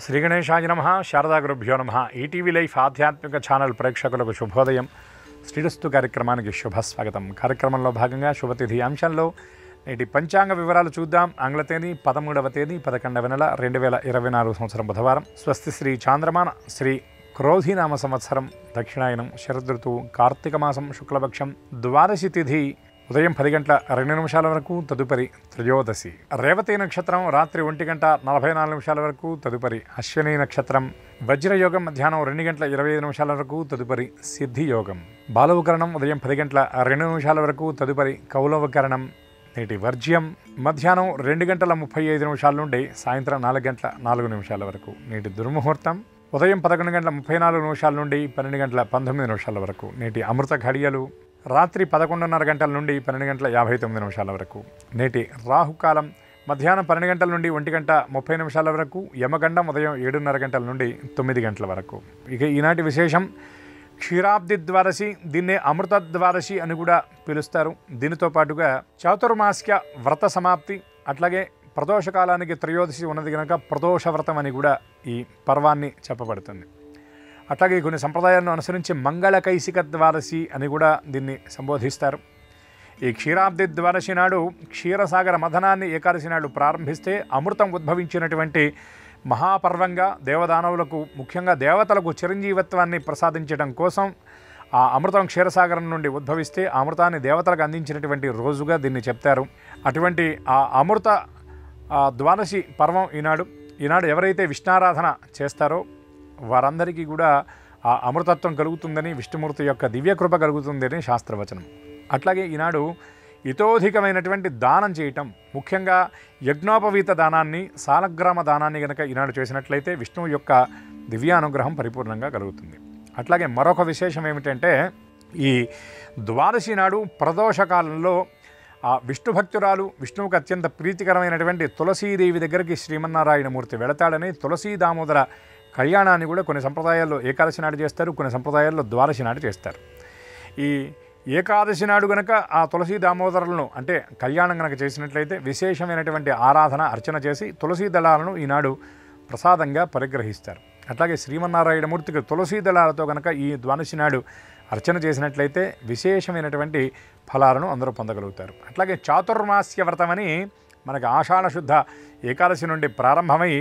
శ్రీ గణేశాయ నమః. శారదా గురుభ్యో నమః. ఈటీవీ లైఫ్ ఆధ్యాత్మిక ఛానల్ ప్రేక్షకులకు శుభోదయం. శ్రీరస్తు కార్యక్రమానికి శుభస్వాగతం. కార్యక్రమంలో భాగంగా శుభతిథి అంశంలో నేటి పంచాంగ వివరాలు చూద్దాం. ఆంగ్ల తేదీ 13వ తేదీ 11వ నెల 2024 సంవత్సరం బుధవారం. స్వస్తి శ్రీ చాంద్రమాన శ్రీ క్రోధినామ సంవత్సరం, దక్షిణాయనం, శరదృతువు, కార్తీక మాసం, శుక్లపక్షం, ద్వాదశి తిథి ఉదయం 10:02 వరకు, తదుపరి త్రయోదశి. రేవతి నక్షత్రం రాత్రి 1:44 వరకు, తదుపరి అశ్విని నక్షత్రం. వజ్రయోగం మధ్యాహ్నం 2:25 వరకు, తదుపరి సిద్ధియోగం. బాలవకరణం ఉదయం 10:02 వరకు, తదుపరి కౌలవకరణం. నేటి వర్జ్యం మధ్యాహ్నం 2:35 నుండి సాయంత్రం 4:04 వరకు. నేటి దుర్ముహూర్తం ఉదయం 11:34 నుండి 12:19 వరకు. నేటి అమృత ఘడియలు రాత్రి 11:30 నుండి 12:59 వరకు. నేటి రాహుకాలం మధ్యాహ్నం 12 నుండి 1:30 వరకు. యమగండం ఉదయం 7:30 నుండి 9 వరకు. ఇక ఈనాటి విశేషం క్షీరాబ్ది ద్వాదశి, దీన్నే అమృత ద్వాదశి అని కూడా పిలుస్తారు. దీనితో పాటుగా చాతుర్మాస్య వ్రత సమాప్తి, అట్లాగే ప్రదోషకాలానికి త్రయోదశి ఉన్నది కనుక ప్రదోష వ్రతం అని కూడా ఈ పర్వాన్ని చెప్పబడుతుంది. అట్లాగే కొన్ని సంప్రదాయాలను అనుసరించి మంగళకైశిక ద్వాదశి అని కూడా దీన్ని సంబోధిస్తారు. ఈ క్షీరాబ్ది ద్వాదశి నాడు క్షీరసాగర మథనాన్ని ఏకాదశి నాడు ప్రారంభిస్తే అమృతం ఉద్భవించినటువంటి మహాపర్వంగా దేవదానవులకు, ముఖ్యంగా దేవతలకు చిరంజీవత్వాన్ని ప్రసాదించడం కోసం ఆ అమృతం క్షీరసాగరం నుండి ఉద్భవిస్తే ఆ అమృతాన్ని దేవతలకు అందించినటువంటి రోజుగా దీన్ని చెప్తారు. అటువంటి ఆ అమృత ద్వాదశి పర్వం ఈనాడు ఎవరైతే విష్ణారాధన చేస్తారో వారందరికీ కూడా ఆ అమృతత్వం కలుగుతుందని, విష్ణుమూర్తి యొక్క దివ్యకృప కలుగుతుందని శాస్త్రవచనం. అట్లాగే ఈనాడు ఇతోధికమైనటువంటి దానం చేయటం, ముఖ్యంగా యజ్ఞోపవీత దానాన్ని, సాలగ్రామ దానాన్ని కనుక ఈనాడు చేసినట్లయితే విష్ణువు యొక్క దివ్యానుగ్రహం పరిపూర్ణంగా కలుగుతుంది. అట్లాగే మరొక విశేషం ఏమిటంటే ఈ ద్వాదశి నాడు ప్రదోషకాలంలో ఆ విష్ణు భక్తురాలు, విష్ణువుకు అత్యంత ప్రీతికరమైనటువంటి తులసీదేవి దగ్గరికి శ్రీమన్నారాయణమూర్తి వెళతాడని తులసీ దామోదర కళ్యాణాన్ని కూడా కొన్ని సంప్రదాయాల్లో ఏకాదశి నాడు చేస్తారు, కొన్ని సంప్రదాయాల్లో ద్వాదశి నాడు చేస్తారు. ఈ ఏకాదశి నాడు గనక ఆ తులసీ దామోదరులను అంటే కళ్యాణం కనుక చేసినట్లయితే విశేషమైనటువంటి ఆరాధన, అర్చన చేసి తులసీ దళాలను ఈనాడు ప్రసాదంగా పరిగ్రహిస్తారు. అట్లాగే శ్రీమన్నారాయణమూర్తికి తులసీ దళాలతో కనుక ఈ ద్వాదశి నాడు అర్చన చేసినట్లయితే విశేషమైనటువంటి ఫలాలను అందరూ పొందగలుగుతారు. అట్లాగే చాతుర్మాస్య వ్రతమని మనకి ఆషాఢ శుద్ధ ఏకాదశి నుండి ప్రారంభమై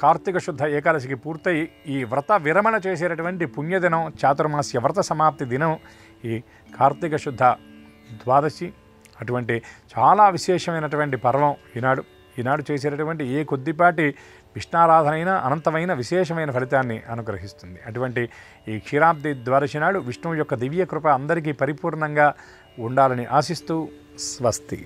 కార్తీక శుద్ధ ఏకాదశికి పూర్తయి ఈ వ్రత విరమణ చేసేటటువంటి పుణ్యదినం చాతుర్మాస్య వ్రత సమాప్తి దినం ఈ కార్తీక శుద్ధ ద్వాదశి. అటువంటి చాలా విశేషమైనటువంటి పర్వం ఈనాడు చేసేటటువంటి ఏ కొద్దిపాటి విష్ణారాధన అయినా అనంతమైన విశేషమైన ఫలితాన్ని అనుగ్రహిస్తుంది. అటువంటి ఈ క్షీరాబ్ది ద్వాదశి నాడు విష్ణువు యొక్క దివ్య కృప అందరికీ పరిపూర్ణంగా ఉండాలని ఆశిస్తూ స్వస్తి.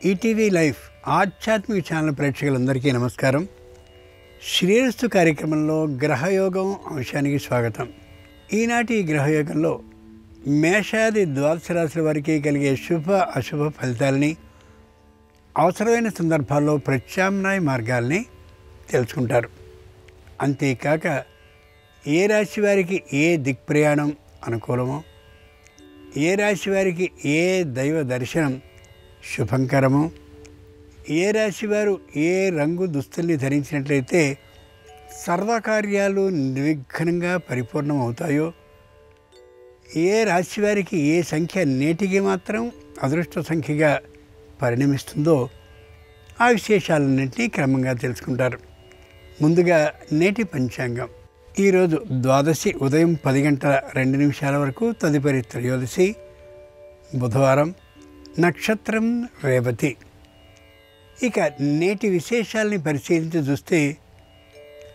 ఈటీవీ లైఫ్ ఆధ్యాత్మిక ఛానల్ ప్రేక్షకులందరికీ నమస్కారం. శ్రీరస్తు కార్యక్రమంలో గ్రహయోగం అంశానికి స్వాగతం. ఈనాటి గ్రహయోగంలో మేషాది ద్వాదశ రాశుల వారికి కలిగే శుభ అశుభ ఫలితాలని, అవసరమైన సందర్భాల్లో ప్రత్యామ్నాయ మార్గాల్ని తెలుసుకుంటారు. అంతేకాక ఏ రాశి వారికి ఏ దిక్ప్రయాణం అనుకూలమో, ఏ రాశి వారికి ఏ దైవ దర్శనం శుభంకరము, ఏ రాశివారు ఏ రంగు దుస్తుల్ని ధరించినట్లయితే సర్వకార్యాలు నిర్విఘ్నంగా పరిపూర్ణం అవుతాయో, ఏ రాశివారికి ఏ సంఖ్య నేటికి మాత్రం అదృష్ట సంఖ్యగా పరిణమిస్తుందో ఆ విశేషాలన్నింటినీ క్రమంగా తెలుసుకుంటారు. ముందుగా నేటి పంచాంగం. ఈరోజు ద్వాదశి ఉదయం 10:02 వరకు, తదుపరి త్రయోదశి బుధవారం, నక్షత్రం రేవతి. ఇక నేటి విశేషాలని పరిశీలించి చూస్తే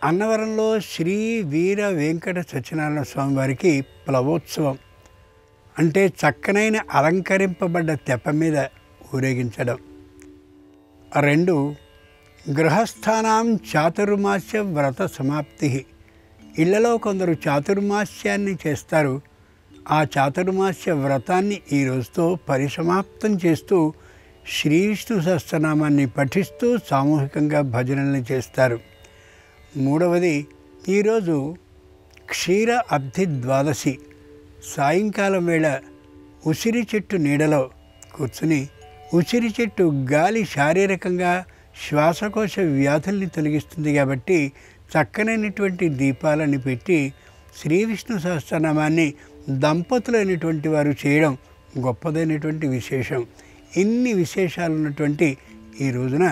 అన్నవరంలో శ్రీ వీర వెంకట సత్యనారాయణ స్వామి వారికి ప్లవోత్సవం అంటే చక్కనైన అలంకరింపబడ్డ తెప్ప మీద ఊరేగించడం. 2 గృహస్థానాం చాతుర్మాస్య వ్రత సమాప్తి. ఇళ్లలో కొందరు చాతుర్మాస్యాన్ని చేస్తారు. ఆ చాతుర్మాస్య వ్రతాన్ని ఈ రోజుతో పరిసమాప్తం చేస్తూ శ్రీ విష్ణు సహస్రనామాన్ని పఠిస్తూ సామూహికంగా భజనల్ని చేస్తారు. 3వది ఈరోజు క్షీర అబ్ధి ద్వాదశి. సాయంకాలం వేళ ఉసిరి చెట్టు నీడలో కూర్చుని ఉసిరి చెట్టు గాలి శారీరకంగా శ్వాసకోశ వ్యాధుల్ని తొలగిస్తుంది కాబట్టి చక్కనైనటువంటి దీపాలని పెట్టి శ్రీ విష్ణు సహస్రనామాన్ని దంపతులైనటువంటి వారు చేయడం గొప్పదైనటువంటి విశేషం. ఇన్ని విశేషాలు ఉన్నటువంటి ఈ రోజున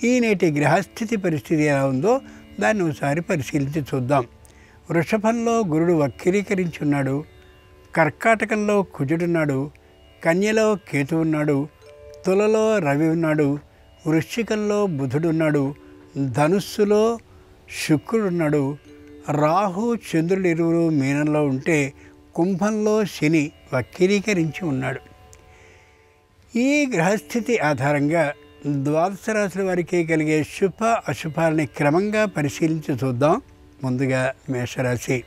ఈ నేటి గ్రహస్థితి పరిస్థితి ఎలా ఉందో దాన్ని ఒకసారి పరిశీలించి చూద్దాం. వృషభంలో గురుడు వక్రీకరించి ఉన్నాడు, కర్కాటకంలో కుజుడున్నాడు, కన్యలో కేతు ఉన్నాడు, తులలో రవి ఉన్నాడు, వృశ్చికంలో బుధుడున్నాడు, ధనుస్సులో శుక్రుడున్నాడు, రాహు చంద్రుడు ఇరువురు మీనంలో ఉంటే కుంభంలో శని వక్రీకరించి ఉన్నాడు. ఈ గ్రహస్థితి ఆధారంగా ద్వాదశ రాశుల వారికి కలిగే శుభ అశుభాలని క్రమంగా పరిశీలించి చూద్దాం. ముందుగా మేషరాశి.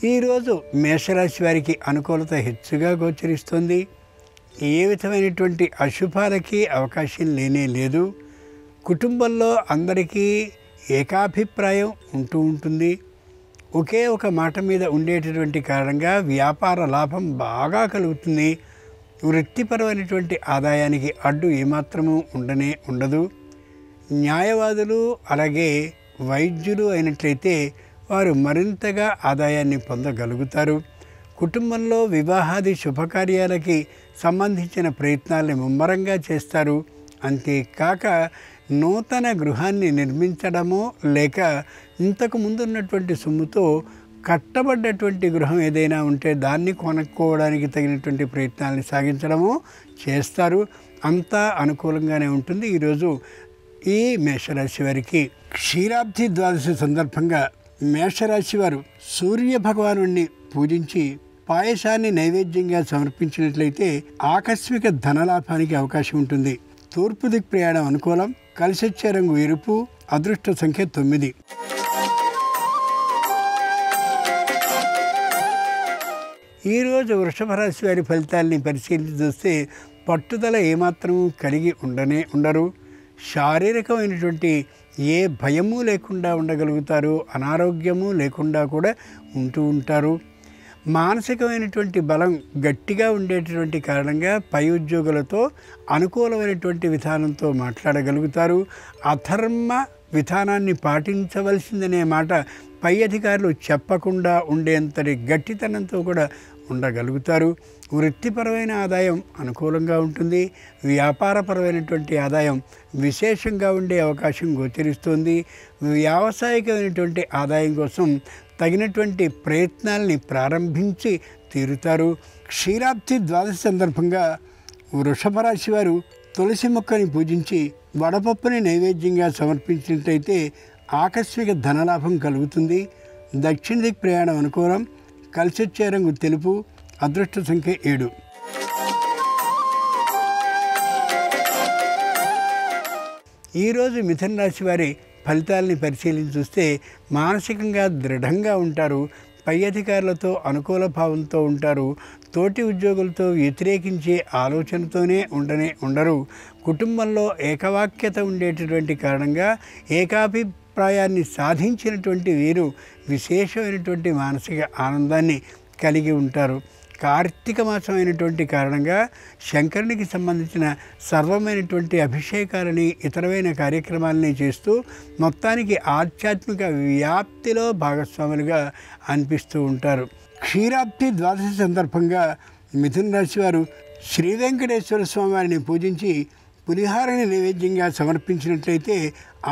ఈరోజు మేషరాశి వారికి అనుకూలత హెచ్చుగా గోచరిస్తుంది. ఏ విధమైనటువంటి అశుభాలకి అవకాశం లేనే లేదు. కుటుంబంలో అందరికీ ఏకాభిప్రాయం ఉంటూ ఉంటుంది. ఒకే ఒక మాట మీద ఉండేటటువంటి కారణంగా వ్యాపార లాభం బాగా కలుగుతుంది. వృత్తిపరమైనటువంటి ఆదాయానికి అడ్డు ఏమాత్రము ఉండనే ఉండదు. న్యాయవాదులు అలాగే వైద్యులు అయినట్లయితే వారు మరింతగా ఆదాయాన్ని పొందగలుగుతారు. కుటుంబంలో వివాహాది శుభకార్యాలకి సంబంధించిన ప్రయత్నాల్ని ముమ్మరంగా చేస్తారు. అంతేకాక నూతన గృహాన్ని నిర్మించడమో లేక ఇంతకు ముందు ఉన్నటువంటి సొమ్ముతో కట్టబడ్డటువంటి గృహం ఏదైనా ఉంటే దాన్ని కొనుక్కోవడానికి తగినటువంటి ప్రయత్నాలను సాగించడమో చేస్తారు. అంతా అనుకూలంగానే ఉంటుంది. ఈరోజు ఈ మేషరాశి వారికి క్షీరాబ్ది ద్వాదశి సందర్భంగా మేషరాశి వారు సూర్య భగవానుణ్ణి పూజించి పాయసాన్ని నైవేద్యంగా సమర్పించినట్లయితే ఆకస్మిక ధనలాభానికి అవకాశం ఉంటుంది. తూర్పు దిక్ ప్రయాణం అనుకూలం. కలిసొచ్చే రంగు ఎరుపు. అదృష్ట సంఖ్య 9. ఈరోజు వృషభ రాశి వారి ఫలితాలని పరిశీలించి చూస్తే పట్టుదల ఏమాత్రం కలిగి ఉండరు. శారీరకమైనటువంటి ఏ భయము లేకుండా ఉండగలుగుతారు. అనారోగ్యము లేకుండా కూడా ఉంటూ ఉంటారు. మానసికమైనటువంటి బలం గట్టిగా ఉండేటటువంటి కారణంగా పై ఉద్యోగులతో అనుకూలమైనటువంటి విధానంతో మాట్లాడగలుగుతారు. అధర్మ విధానాన్ని పాటించవలసిందనే మాట పై అధికారులు చెప్పకుండా ఉండేంతటి గట్టితనంతో కూడా ఉండగలుగుతారు. వృత్తిపరమైన ఆదాయం అనుకూలంగా ఉంటుంది. వ్యాపారపరమైనటువంటి ఆదాయం విశేషంగా ఉండే అవకాశం గోచరిస్తుంది. వ్యావసాయికమైనటువంటి ఆదాయం కోసం తగినటువంటి ప్రయత్నాల్ని ప్రారంభించి తీరుతారు. క్షీరాబ్ది ద్వాదశి సందర్భంగా వృషభ రాశి వారు తులసి మొక్కని పూజించి వడపప్పుని నైవేద్యంగా సమర్పించినట్లయితే ఆకస్మిక ధనలాభం కలుగుతుంది. దక్షిణ దిక్ ప్రయాణం అనుకూలం. కలిసొచ్చే రంగు తెలుపు. అదృష్ట సంఖ్య 7. ఈరోజు మిథున రాశి వారి ఫలితాలని పరిశీలించి చూస్తే మానసికంగా దృఢంగా ఉంటారు. పై అధికారులతో అనుకూల భావంతో ఉంటారు. తోటి ఉద్యోగులతో వ్యతిరేకించే ఆలోచనతోనే ఉండరు. కుటుంబంలో ఏకవాక్యత ఉండేటటువంటి కారణంగా ఏకాభిప్రాయాన్ని సాధించినటువంటి వీరు విశేషమైనటువంటి మానసిక ఆనందాన్ని కలిగి ఉంటారు. కార్తీక మాసం అయినటువంటి కారణంగా శంకరునికి సంబంధించిన సర్వమైనటువంటి అభిషేకాలని ఇతరమైన కార్యక్రమాలని చేస్తూ మొత్తానికి ఆధ్యాత్మిక వ్యాప్తిలో భాగస్వాములుగా అనిపిస్తూ ఉంటారు. క్షీరాబ్ది ద్వాదశి సందర్భంగా మిథున రాశి వారు శ్రీ వెంకటేశ్వర స్వామి వారిని పూజించి పులిహారని నైవేద్యంగా సమర్పించినట్లయితే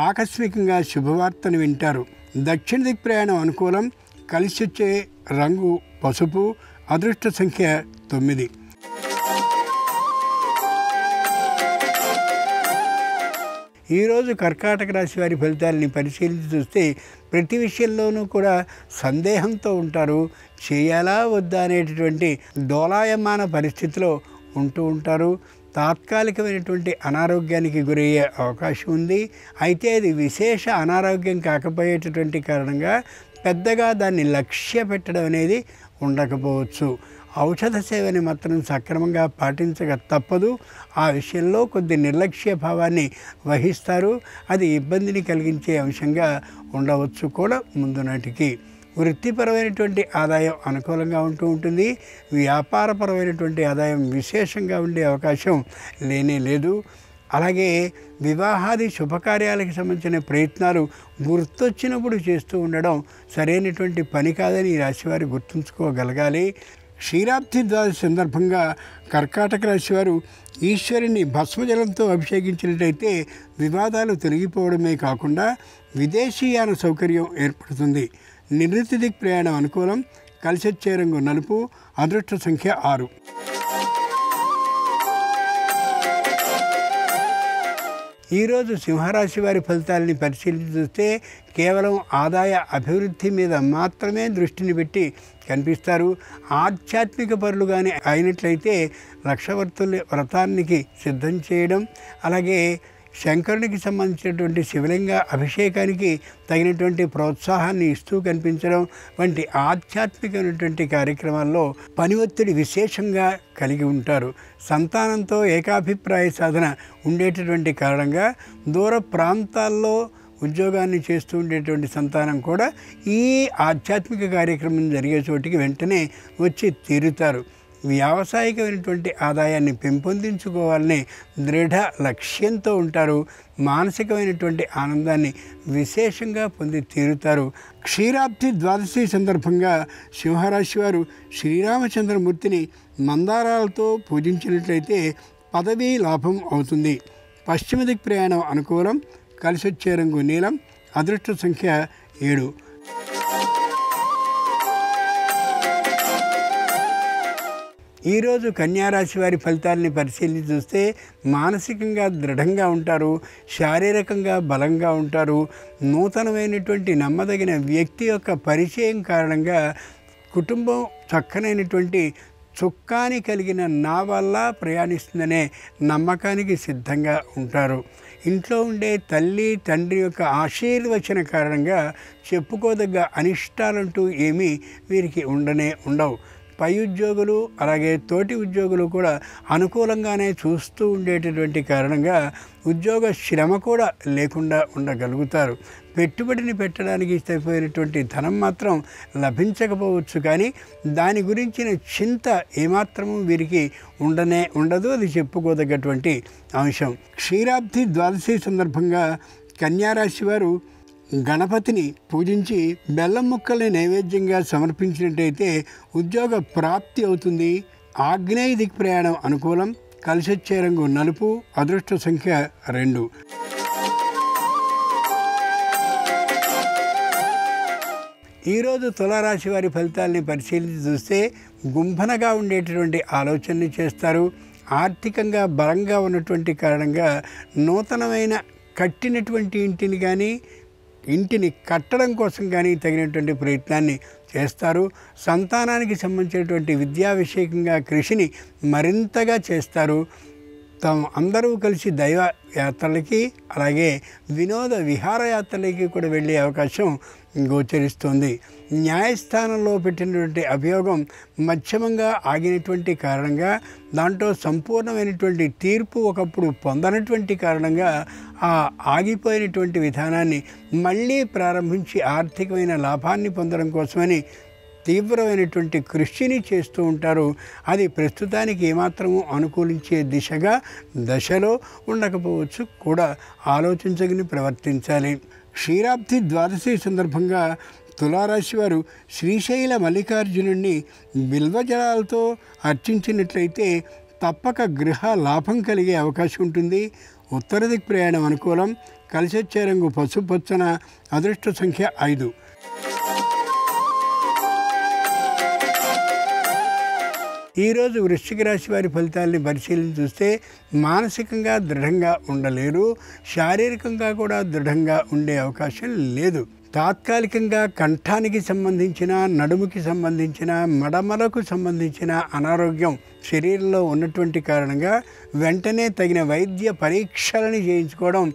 ఆకస్మికంగా శుభవార్తను వింటారు. దక్షిణ దిక్ ప్రయాణం అనుకూలం. కలిసొచ్చే రంగు పసుపు. అదృష్ట సంఖ్య 9. ఈరోజు కర్కాటక రాశి వారి ఫలితాలని పరిశీలించి చూస్తే ప్రతి విషయంలోనూ కూడా సందేహంతో ఉంటారు. చేయాలా వద్దా అనేటటువంటి డోలాయమాన పరిస్థితిలో ఉంటూ ఉంటారు. తాత్కాలికమైనటువంటి అనారోగ్యానికి గురయ్యే అవకాశం ఉంది. అయితే అది విశేష అనారోగ్యం కాకపోయేటటువంటి కారణంగా పెద్దగా దాన్ని లక్ష్య పెట్టడం అనేది ఉండకపోవచ్చు. ఔషధ సేవని మాత్రం సక్రమంగా పాటించక తప్పదు. ఆ విషయంలో కొద్ది నిర్లక్ష్య భావాన్ని వహిస్తారు. అది ఇబ్బందిని కలిగించే అంశంగా ఉండవచ్చు కూడా ముందు నాటికి. వృత్తిపరమైనటువంటి ఆదాయం అనుకూలంగా ఉంటూ ఉంటుంది. వ్యాపారపరమైనటువంటి ఆదాయం విశేషంగా ఉండే అవకాశం లేనే లేదు. అలాగే వివాహాది శుభకార్యాలకు సంబంధించిన ప్రయత్నాలు గుర్తొచ్చినప్పుడు చేస్తూ ఉండడం సరైనటువంటి పని కాదని ఈ రాశివారు గుర్తుంచుకోగలగాలి. క్షీరాబ్ది ద్వాదశి సందర్భంగా కర్కాటక రాశివారు ఈశ్వరుని భస్మజలంతో అభిషేకించినట్లయితే వివాదాలు తొలగిపోవడమే కాకుండా విదేశీయాన సౌకర్యం ఏర్పడుతుంది. నివృత్తి దిక్ ప్రయాణం అనుకూలం. కలిసొచ్చే రంగు నలుపు. అదృష్ట సంఖ్య 6. ఈరోజు సింహరాశి వారి ఫలితాలని పరిశీలించి చూస్తే కేవలం ఆదాయ అభివృద్ధి మీద మాత్రమే దృష్టిని పెట్టి కనిపిస్తారు. ఆధ్యాత్మిక పరులుగానే అయినట్లయితే లక్షవర్తుల వ్రతానికి సిద్ధం చేయడం, అలాగే శంకరునికి సంబంధించినటువంటి శివలింగ అభిషేకానికి తగినటువంటి ప్రోత్సాహాన్ని ఇస్తూ కనిపించడం వంటి ఆధ్యాత్మికమైనటువంటి కార్యక్రమాల్లో పని ఒత్తిడి విశేషంగా కలిగి ఉంటారు. సంతానంతో ఏకాభిప్రాయ సాధన ఉండేటటువంటి కారణంగా దూర ప్రాంతాల్లో ఉద్యోగాన్ని చేస్తూ ఉండేటువంటి సంతానం కూడా ఈ ఆధ్యాత్మిక కార్యక్రమం జరిగే చోటికి వెంటనే వచ్చి తీరుతారు. వ్యావసాయికమైనటువంటి ఆదాయాన్ని పెంపొందించుకోవాలనే దృఢ లక్ష్యంతో ఉంటారు. మానసికమైనటువంటి ఆనందాన్ని విశేషంగా పొంది తీరుతారు. క్షీరాబ్ది ద్వాదశి సందర్భంగా సింహరాశి వారు శ్రీరామచంద్రమూర్తిని మందారాలతో పూజించినట్లయితే పదవీ లాభం అవుతుంది. పశ్చిమ దిక్ ప్రయాణం అనుకూలం. కలిసొచ్చే రంగు నీలం. అదృష్ట సంఖ్య 7. ఈరోజు కన్యారాశి వారి ఫలితాలని పరిశీలించి చూస్తే మానసికంగా దృఢంగా ఉంటారు. శారీరకంగా బలంగా ఉంటారు. నూతనమైనటువంటి నమ్మదగిన వ్యక్తి యొక్క పరిచయం కారణంగా కుటుంబం చక్కనైనటువంటి చుక్కాని కలిగిన నా వల్ల ప్రయాణిస్తుందనే నమ్మకానికి సిద్ధంగా ఉంటారు. ఇంట్లో ఉండే తల్లి తండ్రి యొక్క ఆశీర్వచన కారణంగా చెప్పుకోదగ్గ అనిష్టాలంటూ ఏమీ వీరికి ఉండవు. పై ఉద్యోగులు అలాగే తోటి ఉద్యోగులు కూడా అనుకూలంగానే చూస్తూ ఉండేటటువంటి కారణంగా ఉద్యోగ శ్రమ కూడా లేకుండా ఉండగలుగుతారు. పెట్టుబడిని పెట్టడానికి సరిపోయినటువంటి ధనం మాత్రం లభించకపోవచ్చు, కానీ దాని గురించిన చింత ఏమాత్రము వీరికి ఉండదు. అది చెప్పుకోదగ్గటువంటి అంశం. క్షీరాబ్ది ద్వాదశి సందర్భంగా కన్యారాశి వారు గణపతిని పూజించి బెల్లం ముక్కల్ని నైవేద్యంగా సమర్పించినట్టయితే ఉద్యోగ ప్రాప్తి అవుతుంది. ఆగ్నేయ దిక్ ప్రయాణం అనుకూలం. కలిసొచ్చే రంగు నలుపు. అదృష్ట సంఖ్య 2. ఈరోజు తులారాశి వారి ఫలితాలని పరిశీలించి చూస్తే గుంభనగా ఉండేటటువంటి ఆలోచనలు చేస్తారు. ఆర్థికంగా బలంగా ఉన్నటువంటి కారణంగా నూతనమైన కట్టినటువంటి ఇంటిని కట్టడం కోసం కానీ తగినటువంటి ప్రయత్నాన్ని చేస్తారు. సంతానానికి సంబంధించినటువంటి విద్యా విషయకంగా కృషిని మరింతగా చేస్తారు. అందరూ కలిసి దైవ యాత్రలకి అలాగే వినోద విహారయాత్రలకి కూడా వెళ్ళే అవకాశం గోచరిస్తుంది. న్యాయస్థానంలో పెట్టినటువంటి అభియోగం మధ్యమంగా ఆగినటువంటి కారణంగా దాంట్లో సంపూర్ణమైనటువంటి తీర్పు ఒకప్పుడు పొందనటువంటి కారణంగా ఆ ఆగిపోయినటువంటి విధానాన్ని మళ్ళీ ప్రారంభించి ఆర్థికమైన లాభాన్ని పొందడం కోసమని తీవ్రమైనటువంటి కృషిని చేస్తూ ఉంటారు. అది ప్రస్తుతానికి ఏమాత్రము అనుకూలించే దశలో ఉండకపోవచ్చు, కూడా ఆలోచించగని ప్రవర్తించాలి. క్షీరాబ్ది ద్వాదశి సందర్భంగా తులారాశి వారు శ్రీశైల మల్లికార్జునుడిని బిల్వజలాలతో అర్చించినట్లయితే తప్పక గృహ లాభం కలిగే అవకాశం ఉంటుంది. ఉత్తర దిక్ ప్రయాణం అనుకూలం. కలిసొచ్చే రంగు పసుపచ్చన. అదృష్ట సంఖ్య 5. ఈరోజు వృశ్చిక రాశి వారి ఫలితాలని పరిశీలించి చూస్తే మానసికంగా దృఢంగా ఉండలేరు. శారీరకంగా కూడా దృఢంగా ఉండే అవకాశం లేదు. తాత్కాలికంగా కంఠానికి సంబంధించిన, నడుముకి సంబంధించిన, మడమలకు సంబంధించిన అనారోగ్యం శరీరంలో ఉన్నటువంటి కారణంగా వెంటనే తగిన వైద్య పరీక్షలను చేయించుకోవడం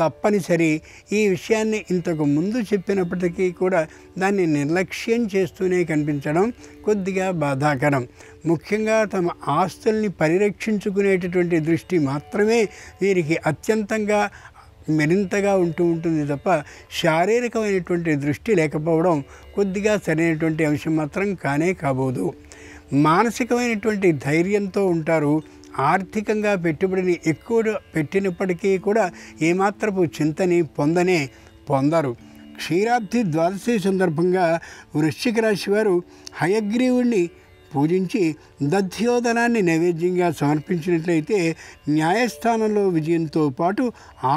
తప్పనిసరి. ఈ విషయాన్ని ఇంతకు ముందు చెప్పినప్పటికీ కూడా దాన్ని నిర్లక్ష్యం చేస్తూనే కనిపించడం కొద్దిగా బాధాకరం. ముఖ్యంగా తమ ఆస్తుల్ని పరిరక్షించుకునేటటువంటి దృష్టి మాత్రమే వీరికి అత్యంతంగా మరింతగా ఉంటూ ఉంటుంది తప్ప శారీరకమైనటువంటి దృష్టి లేకపోవడం కొద్దిగా సరైనటువంటి అంశం మాత్రం కానే కాబోదు. మానసికమైనటువంటి ధైర్యంతో ఉంటారు. ఆర్థికంగా పెట్టుబడిని ఎక్కువ పెట్టినప్పటికీ కూడా ఏమాత్రపు చింతని పొందరు. క్షీరాబ్ది ద్వాదశి సందర్భంగా వృశ్చిక రాశి వారు హయగ్రీవుణ్ణి పూజించి దధ్యోదనాన్ని నైవేద్యంగా సమర్పించినట్లయితే న్యాయస్థానంలో విజయంతో పాటు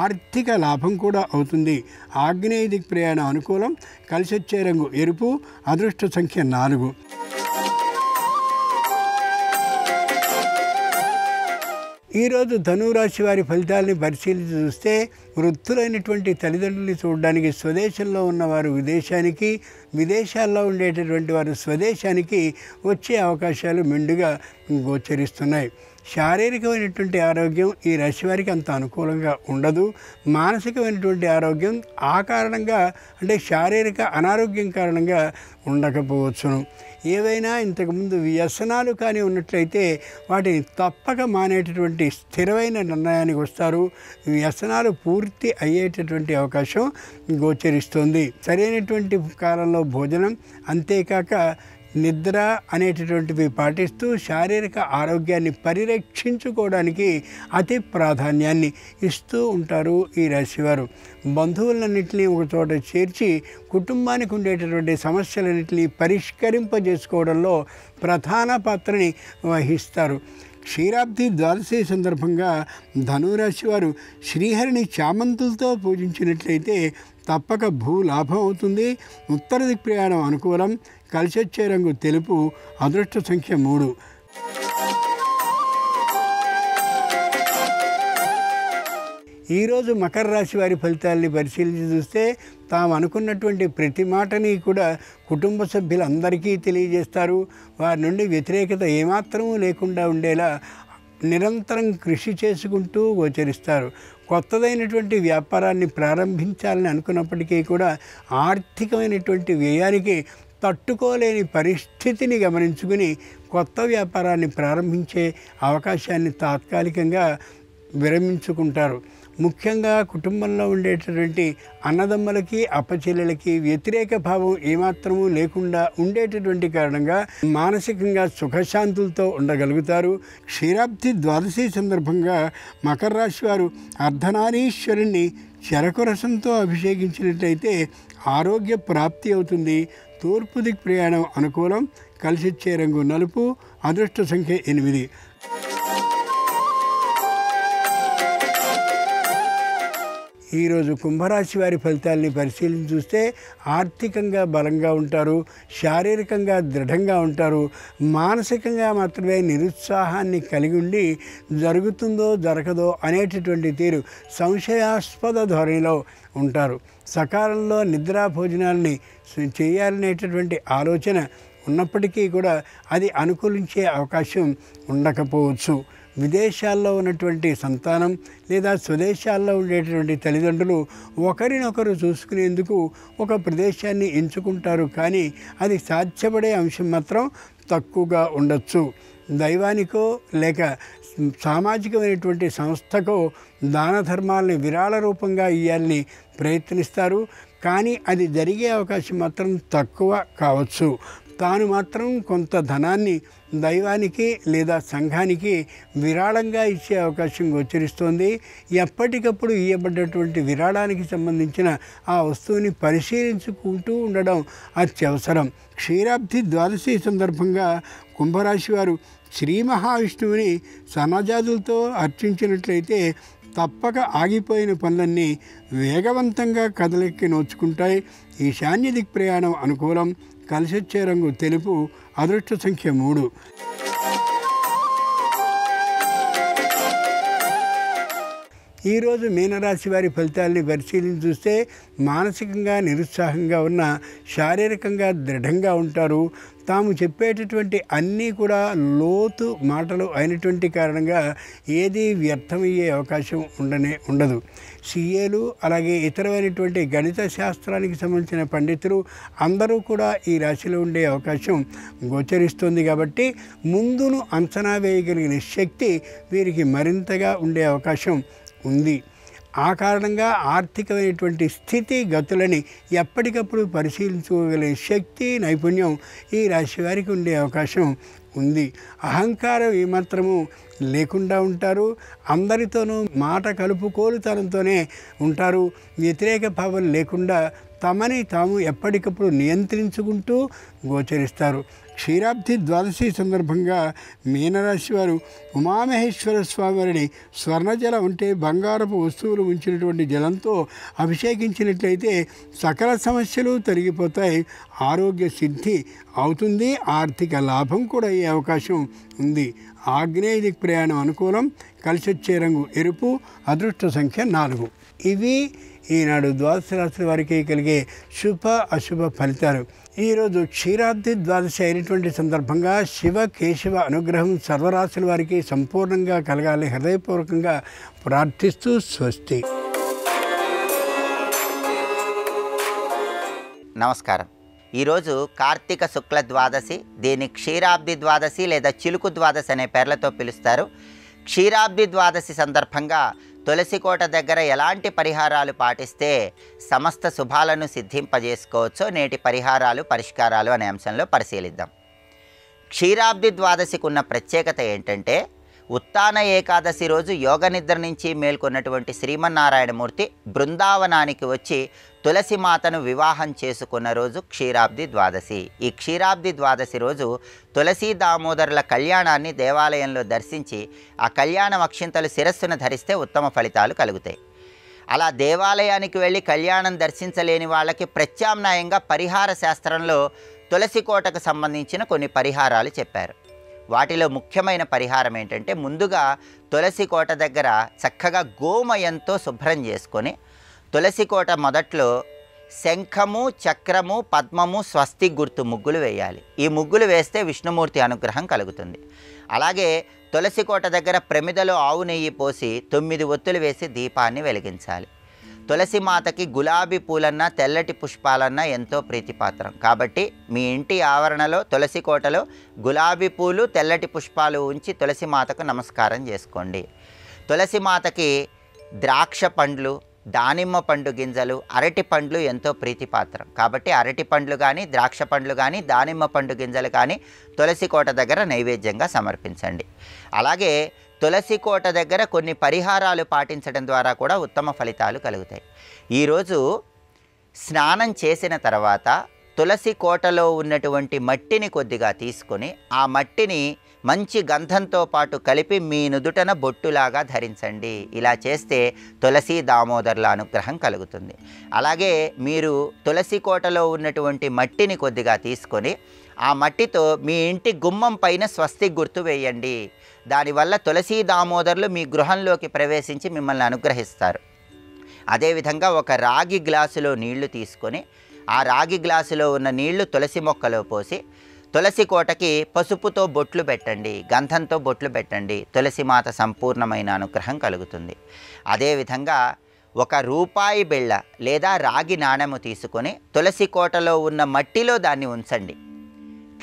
ఆర్థిక లాభం కూడా అవుతుంది. ఆగ్నేయ దిక్ ప్రయాణం అనుకూలం. కలిసొచ్చే రంగు ఎరుపు. అదృష్ట సంఖ్య 4. ఈరోజు ధనురాశి వారి ఫలితాలని పరిశీలించి చూస్తే వృద్ధులైనటువంటి తల్లిదండ్రుల్ని చూడడానికి స్వదేశంలో ఉన్నవారు విదేశానికి, విదేశాల్లో ఉండేటటువంటి వారు స్వదేశానికి వచ్చే అవకాశాలు మెండుగా గోచరిస్తున్నాయి. శారీరకమైనటువంటి ఆరోగ్యం ఈ రాశి వారికి అంత అనుకూలంగా ఉండదు. మానసికమైనటువంటి ఆరోగ్యం ఆ కారణంగా అంటే శారీరక అనారోగ్యం కారణంగా ఉండకపోవచ్చును. ఏవైనా ఇంతకుముందు వ్యసనాలు కానీ ఉన్నట్లయితే వాటిని తప్పక మానేటటువంటి స్థిరమైన నిర్ణయానికి వస్తారు. వ్యసనాలు పూర్తి అయ్యేటటువంటి అవకాశం గోచరిస్తుంది. సరైనటువంటి కాలంలో భోజనం, అంతేకాక నిద్ర అనేటటువంటివి పాటిస్తూ శారీరక ఆరోగ్యాన్ని పరిరక్షించుకోవడానికి అతి ప్రాధాన్యాన్ని ఇస్తూ ఉంటారు ఈ రాశివారు. బంధువులన్నింటినీ ఒక చోట చేర్చి కుటుంబానికి ఉండేటటువంటి సమస్యలన్నింటినీ పరిష్కరింపజేసుకోవడంలో ప్రధాన పాత్రని వహిస్తారు. క్షీరాబ్ది ద్వాదశి సందర్భంగా ధనురాశి వారు శ్రీహరిని చామంతులతో పూజించినట్లయితే తప్పక భూలాభం అవుతుంది. ఉత్తర దిక్ ప్రయాణం అనుకూలం. కలిసొచ్చే రంగు తెలుపు. అదృష్ట సంఖ్య 3. ఈరోజు మకర రాశి వారి ఫలితాలని పరిశీలించి చూస్తే తాము అనుకున్నటువంటి ప్రతి మాటని కూడా కుటుంబ సభ్యులందరికీ తెలియజేస్తారు. వారి నుండి వ్యతిరేకత ఏమాత్రమూ లేకుండా ఉండేలా నిరంతరం కృషి చేసుకుంటూ గోచరిస్తారు. కొత్తదైనటువంటి వ్యాపారాన్ని ప్రారంభించాలని అనుకున్నప్పటికీ కూడా ఆర్థికమైనటువంటి వ్యయానికి తట్టుకోలేని పరిస్థితిని గమనించుకుని కొత్త వ్యాపారాన్ని ప్రారంభించే అవకాశాన్ని తాత్కాలికంగా విరమించుకుంటారు. ముఖ్యంగా కుటుంబంలో ఉండేటటువంటి అన్నదమ్ములకి అప్పచెల్లెలకి వ్యతిరేక భావం ఏమాత్రమూ లేకుండా ఉండేటటువంటి కారణంగా మానసికంగా సుఖశాంతులతో ఉండగలుగుతారు. క్షీరాబ్ది ద్వాదశి సందర్భంగా మకర రాశి వారు అర్ధనారీశ్వరుణ్ణి చెరకు రసంతో అభిషేకించినట్లయితే ఆరోగ్య ప్రాప్తి అవుతుంది. తూర్పు దిక్ ప్రయాణం అనుకూలం. కలిసొచ్చే రంగు నలుపు. అదృష్ట సంఖ్య 8. ఈరోజు కుంభరాశి వారి ఫలితాలని పరిశీలించి చూస్తే ఆర్థికంగా బలంగా ఉంటారు. శారీరకంగా దృఢంగా ఉంటారు. మానసికంగా మాత్రమే నిరుత్సాహాన్ని కలిగి ఉండి జరుగుతుందో జరగదో అనేటటువంటి తీరు సంశయాస్పద ధోరణిలో ఉంటారు. సకాలంలో నిద్రా భోజనాలని చేయాలనేటటువంటి ఆలోచన ఉన్నప్పటికీ కూడా అది అనుకూలించే అవకాశం ఉండకపోవచ్చు. విదేశాల్లో ఉన్నటువంటి సంతానం లేదా స్వదేశాల్లో ఉండేటటువంటి తల్లిదండ్రులు ఒకరినొకరు చూసుకునేందుకు ఒక ప్రదేశాన్ని ఎంచుకుంటారు. కానీ అది సాధ్యపడే అంశం మాత్రం తక్కువగా ఉండొచ్చు. దైవానికో లేక సామాజికమైనటువంటి సంస్థకో దాన ధర్మాలని విరాళ రూపంగా ఇవ్వాలని ప్రయత్నిస్తారు. కానీ అది జరిగే అవకాశం మాత్రం తక్కువ కావచ్చు. తాను మాత్రం కొంత ధనాన్ని దైవానికి లేదా సంఘానికి విరాళంగా ఇచ్చే అవకాశం గోచరిస్తోంది. ఎప్పటికప్పుడు ఇవ్వబడ్డటువంటి విరాళానికి సంబంధించిన ఆ వస్తువుని పరిశీలించుకుంటూ ఉండడం అత్యవసరం. క్షీరాబ్ది ద్వాదశి సందర్భంగా కుంభరాశి వారు శ్రీ మహావిష్ణువుని సన్నజాజులతో అర్చించినట్లయితే తప్పక ఆగిపోయిన పనులన్నీ వేగవంతంగా కదలెక్కి నోచుకుంటాయి. ఈశాన్య దిక్ ప్రయాణం అనుకూలం. కలిసొచ్చే రంగు తెలుపు. అదృష్ట సంఖ్య 3. ఈరోజు మీనరాశి వారి ఫలితాలని పరిశీలించి చూస్తే మానసికంగా నిరుత్సాహంగా ఉన్న శారీరకంగా దృఢంగా ఉంటారు. తాము చెప్పేటటువంటి అన్నీ కూడా లోతు మాటలు అయినటువంటి కారణంగా ఏది వ్యర్థమయ్యే అవకాశం ఉండదు. సిఏలు అలాగే ఇతరమైనటువంటి గణిత శాస్త్రానికి సంబంధించిన పండితులు అందరూ కూడా ఈ రాశిలో ఉండే అవకాశం గోచరిస్తుంది. కాబట్టి ముందును అంచనా వేయగలిగిన శక్తి వీరికి మరింతగా ఉండే అవకాశం ఉంది. ఆ కారణంగా ఆర్థికమైనటువంటి స్థితి గతులని ఎప్పటికప్పుడు పరిశీలించుకోగలిగే శక్తి, నైపుణ్యం ఈ రాశి వారికి ఉండే అవకాశం ఉంది. అహంకారం ఏమాత్రము లేకుండా ఉంటారు. అందరితోనూ మాట కలుపుకోలుతనంతోనే ఉంటారు. వ్యతిరేక భావం లేకుండా తమని తాము ఎప్పటికప్పుడు నియంత్రించుకుంటూ గోచరిస్తారు. క్షీరాబ్ది ద్వాదశి సందర్భంగా మీనరాశి వారు ఉమామహేశ్వర స్వామివారిని స్వర్ణజలం అంటే బంగారపు వస్తువులు ఉంచినటువంటి జలంతో అభిషేకించినట్లయితే సకల సమస్యలు తొలగిపోతాయి. ఆరోగ్య సిద్ధి అవుతుంది. ఆర్థిక లాభం కూడా అయ్యే అవకాశం ఉంది. ఆగ్నేయ దిక్ ప్రయాణం అనుకూలం. కలిసొచ్చే రంగు ఎరుపు. అదృష్ట సంఖ్య 4. ఇవి ఈనాడు ద్వాదశ రాశుల వారికి కలిగే శుభ అశుభ ఫలితాలు. ఈరోజు క్షీరాబ్ది ద్వాదశి అయినటువంటి సందర్భంగా శివ కేశవ అనుగ్రహం సర్వరాశుల వారికి సంపూర్ణంగా కలగాలి హృదయపూర్వకంగా ప్రార్థిస్తూ స్వస్తి. నమస్కారం. ఈరోజు కార్తీక శుక్ల ద్వాదశి. దీన్ని క్షీరాబ్ది ద్వాదశి లేదా చిలుకు ద్వాదశి అనే పేర్లతో పిలుస్తారు. క్షీరాబ్ది ద్వాదశి సందర్భంగా తులసికోట దగ్గర ఎలాంటి పరిహారాలు పాటిస్తే సమస్త శుభాలను సిద్ధింపజేసుకోవచ్చో నేటి పరిహారాలు పరిష్కారాలు అనే అంశంలో పరిశీలిద్దాం. క్షీరాబ్ది ద్వాదశికి ఉన్న ప్రత్యేకత ఏంటంటే ఉత్తాన ఏకాదశి రోజు యోగ నిద్ర నుంచి మేల్కొన్నటువంటి శ్రీమన్నారాయణమూర్తి బృందావనానికి వచ్చి తులసి మాతను వివాహం చేసుకున్న రోజు క్షీరాబ్ది ద్వాదశి. ఈ క్షీరాబ్ది ద్వాదశి రోజు తులసి దామోదరుల కళ్యాణాన్ని దేవాలయంలో దర్శించి ఆ కళ్యాణ అక్షింతలు శిరస్సును ధరిస్తే ఉత్తమ ఫలితాలు కలుగుతాయి. అలా దేవాలయానికి వెళ్ళి కళ్యాణం దర్శించలేని వాళ్ళకి ప్రత్యామ్నాయంగా పరిహార శాస్త్రంలో తులసి కోటకు సంబంధించిన కొన్ని పరిహారాలు చెప్పారు. వాటిలో ముఖ్యమైన పరిహారం ఏంటంటే ముందుగా తులసి కోట దగ్గర చక్కగా గోమయంతో శుభ్రం చేసుకొని తులసి కోట మొదట్లో శంఖము, చక్రము, పద్మము, స్వస్తి గుర్తు ముగ్గులు వేయాలి. ఈ ముగ్గులు వేస్తే విష్ణుమూర్తి అనుగ్రహం కలుగుతుంది. అలాగే తులసి కోట దగ్గర ప్రమిదలో ఆవు నెయ్యి పోసి 9 ఒత్తులు వేసి దీపాన్ని వెలిగించాలి. తులసి మాతకి గులాబీ పూలన్నా తెల్లటి పుష్పాలన్నా ఎంతో ప్రీతిపాత్రం కాబట్టి మీ ఇంటి ఆవరణలో తులసి కోటలో గులాబీ పూలు, తెల్లటి పుష్పాలు ఉంచి తులసి మాతకు నమస్కారం చేసుకోండి. తులసి మాతకి ద్రాక్ష పండ్లు, దానిమ్మ పండు గింజలు, అరటి పండ్లు ఎంతో ప్రీతిపాత్రం కాబట్టి అరటి పండ్లు కానీ, ద్రాక్ష పండ్లు కానీ, దానిమ్మ పండు గింజలు కానీ తులసి కోట దగ్గర నైవేద్యంగా సమర్పించండి. అలాగే తులసి కోట దగ్గర కొన్ని పరిహారాలు పాటించడం ద్వారా కూడా ఉత్తమ ఫలితాలు కలుగుతాయి. ఈరోజు స్నానం చేసిన తర్వాత తులసి కోటలో ఉన్నటువంటి మట్టిని కొద్దిగా తీసుకొని ఆ మట్టిని మంచి గంధంతో పాటు కలిపి మీ నుదుటన బొట్టులాగా ధరించండి. ఇలా చేస్తే తులసి దామోదరుల అనుగ్రహం కలుగుతుంది. అలాగే మీరు తులసి కోటలో ఉన్నటువంటి మట్టిని కొద్దిగా తీసుకొని ఆ మట్టితో మీ ఇంటి గుమ్మం పైన స్వస్తి గుర్తు వేయండి. దానివల్ల తులసి దామోదరులు మీ గృహంలోకి ప్రవేశించి మిమ్మల్ని అనుగ్రహిస్తారు. అదేవిధంగా ఒక రాగి గ్లాసులో నీళ్లు తీసుకొని ఆ రాగి గ్లాసులో ఉన్న నీళ్లు తులసి మొక్కలో పోసి తులసి కోటకి పసుపుతో బొట్లు పెట్టండి, గంధంతో బొట్లు పెట్టండి. తులసి మాత సంపూర్ణమైన అనుగ్రహం కలుగుతుంది. అదేవిధంగా ఒక రూపాయి బిళ్ళ లేదా రాగి నాణెము తీసుకొని తులసి కోటలో ఉన్న మట్టిలో దాన్ని ఉంచండి.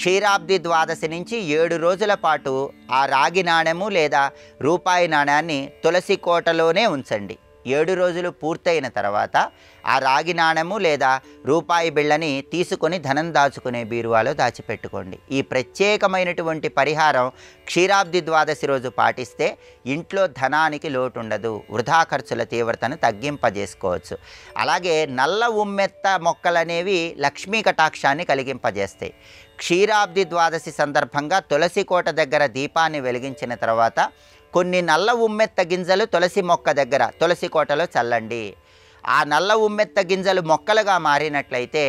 క్షీరాబ్ది ద్వాదశి నుంచి 7 రోజుల పాటు ఆ రాగి నాణెము లేదా రూపాయి నాణ్యాన్ని తులసి కోటలోనే ఉంచండి. 7 రోజులు పూర్తయిన తర్వాత ఆ రాగి నాణెము లేదా రూపాయి బిళ్ళని తీసుకొని ధనం దాచుకునే బీరువాలో దాచిపెట్టుకోండి. ఈ ప్రత్యేకమైనటువంటి పరిహారం క్షీరాబ్ది ద్వాదశి రోజు పాటిస్తే ఇంట్లో ధనానికి లోటు ఉండదు, వృధా ఖర్చుల తీవ్రతను తగ్గింపజేసుకోవచ్చు. అలాగే నల్ల ఉమ్మెత్త మొక్కలనేవి లక్ష్మీ కటాక్షాన్ని కలిగింపజేస్తాయి. క్షీరాబ్ది ద్వాదశి సందర్భంగా తులసి కోట దగ్గర దీపాన్ని వెలిగించిన తర్వాత కొన్ని నల్ల ఉమ్మెత్త గింజలు తులసి మొక్క దగ్గర తులసి కోటలో చల్లండి. ఆ నల్ల ఉమ్మెత్త గింజలు మొక్కలుగా మారినట్లయితే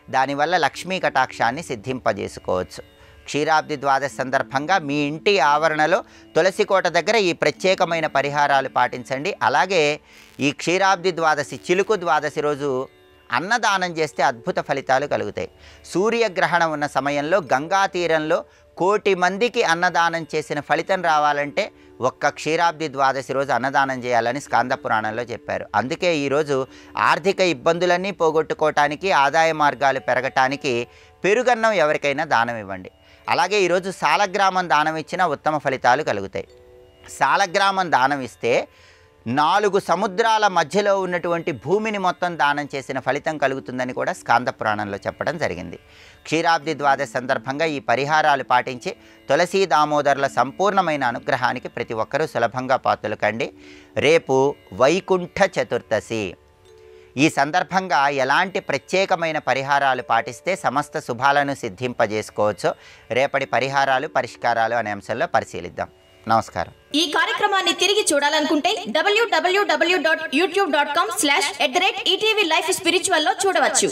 దానివల్ల లక్ష్మీ కటాక్షాన్ని సిద్ధింపజేసుకోవచ్చు. క్షీరాబ్ది ద్వాదశి సందర్భంగా మీ ఇంటి ఆవరణలో తులసి కోట దగ్గర ఈ ప్రత్యేకమైన పరిహారాలు పాటించండి. అలాగే ఈ క్షీరాబ్ది ద్వాదశి చిలుకు ద్వాదశి రోజు అన్నదానం చేస్తే అద్భుత ఫలితాలు కలుగుతాయి. సూర్యగ్రహణం ఉన్న సమయంలో గంగా తీరంలో 1,00,00,000 మందికి అన్నదానం చేసిన ఫలితం రావాలంటే ఒక్క క్షీరాబ్ది ద్వాదశి రోజు అన్నదానం చేయాలని స్కాంద పురాణంలో చెప్పారు. అందుకే ఈరోజు ఆర్థిక ఇబ్బందులన్నీ పోగొట్టుకోవటానికి, ఆదాయ మార్గాలు పెరగటానికి పెరుగన్నం ఎవరికైనా దానం ఇవ్వండి. అలాగే ఈరోజు సాలగ్రామం దానం ఇచ్చినా ఉత్తమ ఫలితాలు కలుగుతాయి. సాలగ్రామం దానం ఇస్తే 4 సముద్రాల మధ్యలో ఉన్నటువంటి భూమిని మొత్తం దానం చేసిన ఫలితం కలుగుతుందని కూడా స్కాంద పురాణంలో చెప్పడం జరిగింది. క్షీరాబ్ది ద్వాదశి సందర్భంగా ఈ పరిహారాలు పాటించి తులసీ దామోదరుల సంపూర్ణమైన అనుగ్రహానికి ప్రతి ఒక్కరూ సులభంగా పాత్రలు కండి. రేపు వైకుంఠ చతుర్దశి. ఈ సందర్భంగా ఎలాంటి ప్రత్యేకమైన పరిహారాలు పాటిస్తే సమస్త శుభాలను సిద్ధింపజేసుకోవచ్చో రేపటి పరిహారాలు పరిష్కారాలు అనే అంశంలో పరిశీలిద్దాం. నమస్కారం. ఈ కార్యక్రమాన్ని తిరిగి చూడాలనుకుంటే www.youtube.com/ETV Life Spiritual లో చూడవచ్చు.